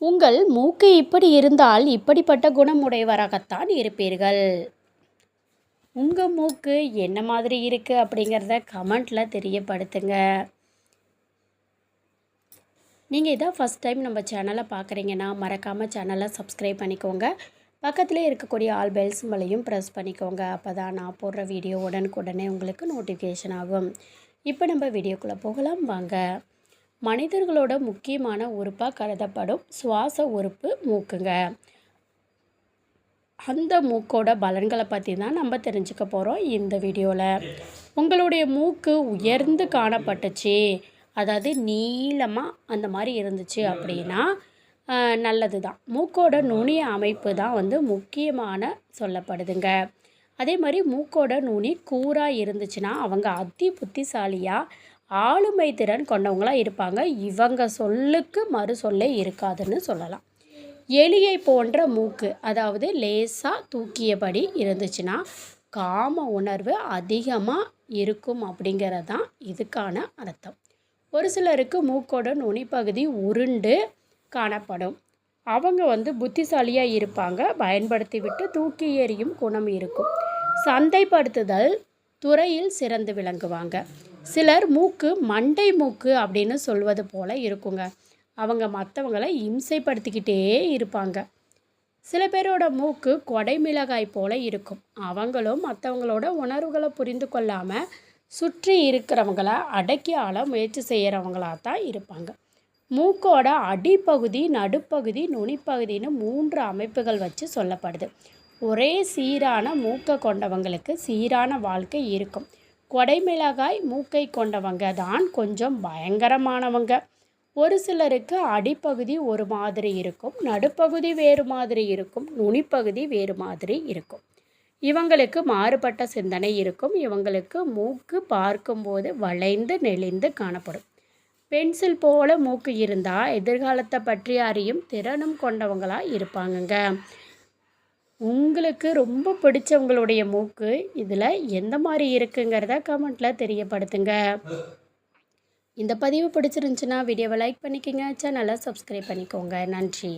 உங்கள் மூக்கு இப்படி இருந்தால் இப்படிப்பட்ட குணமுடையவராகத்தான் இருப்பீர்கள். உங்கள் மூக்கு என்ன மாதிரி இருக்குது அப்படிங்கிறத கமெண்ட்டில் தெரியப்படுத்துங்க. நீங்கள் இதான் ஃபஸ்ட் டைம் நம்ம சேனலை பார்க்குறீங்கன்னா மறக்காமல் சேனலை சப்ஸ்கிரைப் பண்ணிக்கோங்க. பக்கத்திலே இருக்கக்கூடிய ஆல் பெல் சிம்பலையும் ப்ரெஸ் பண்ணிக்கோங்க. அப்போ தான் நான் போடுற வீடியோ உடனுக்குடனே உங்களுக்கு நோட்டிஃபிகேஷன் ஆகும். இப்போ நம்ம வீடியோக்குள்ளே போகலாம் வாங்க. மனிதர்களோட முக்கியமான உறுப்பாக கருதப்படும் சுவாச உறுப்பு மூக்குங்க. அந்த மூக்கோட பலன்களை பற்றி தான் நம்ம தெரிஞ்சுக்க போகிறோம் இந்த வீடியோவில். உங்களுடைய மூக்கு உயர்ந்து காணப்பட்டுச்சு, அதாவது நீளமாக அந்த மாதிரி இருந்துச்சு அப்படின்னா நல்லது தான். மூக்கோட நுனிய அமைப்பு தான் முக்கியமான சொல்லப்படுதுங்க. அதே மாதிரி மூக்கோட நுனி கூராக இருந்துச்சுன்னா அவங்க அதி புத்திசாலியாக ஆளுமை திறன் கொண்டவங்களாக இருப்பாங்க. இவங்க சொல்லுக்கு மறு சொல்லே இருக்காதுன்னு சொல்லலாம். எலியை போன்ற மூக்கு, அதாவது லேசாக தூக்கியபடி இருந்துச்சுன்னா காம உணர்வு அதிகமாக இருக்கும் அப்படிங்கிறது தான் இதுக்கான அர்த்தம். ஒரு சிலருக்கு மூக்கோட நுனிப்பகுதி உருண்டு காணப்படும். அவங்க புத்திசாலியாக இருப்பாங்க. பயன்படுத்தி விட்டு தூக்கி எறியும் குணம் இருக்கும். சந்தைப்படுத்துதல் துறையில் சிறந்து விளங்குவாங்க. சிலர் மூக்கு மண்டை மூக்கு அப்படின்னு சொல்வது போல் இருக்குங்க. அவங்க மற்றவங்களை இம்சைப்படுத்திக்கிட்டே இருப்பாங்க. சில பேரோட மூக்கு கொடை மிளகாய் போல் இருக்கும். அவங்களும் மற்றவங்களோட உணர்வுகளை புரிந்து கொள்ளாமல் சுற்றி இருக்கிறவங்கள அடக்கி ஆள முயற்சி செய்கிறவங்களாக தான் இருப்பாங்க. மூக்கோட அடிப்பகுதி, நடுப்பகுதி, நுனிப்பகுதின்னு 3 அமைப்புகள் வச்சு சொல்லப்படுது. ஒரே சீரான மூக்கை கொண்டவங்களுக்கு சீரான வாழ்க்கை இருக்கும். கொடைமிளகாய் மூக்கை கொண்டவங்க தான் கொஞ்சம் பயங்கரமானவங்க. ஒரு சிலருக்கு அடிப்பகுதி ஒரு மாதிரி இருக்கும், நடுப்பகுதி வேறு மாதிரி இருக்கும், நுனிப்பகுதி வேறு மாதிரி இருக்கும். இவங்களுக்கு மாறுபட்ட சிந்தனை இருக்கும். இவங்களுக்கு மூக்கு பார்க்கும்போது வளைந்து நெளிந்து காணப்படும். பென்சில் போல மூக்கு இருந்தால் எதிர்காலத்தை பற்றி அறியும் திறனும் கொண்டவங்களாக இருப்பாங்கங்க. உங்களுக்கு ரொம்ப பிடிச்சவங்களுடைய மூக்கு இதில் எந்த மாதிரி இருக்குங்கிறத கமெண்ட்டில் தெரியப்படுத்துங்க. இந்த பதிவு பிடிச்சிருந்துச்சுன்னா வீடியோவை லைக் பண்ணிக்கோங்க, சேனலை சப்ஸ்கிரைப் பண்ணிக்கோங்க. நன்றி.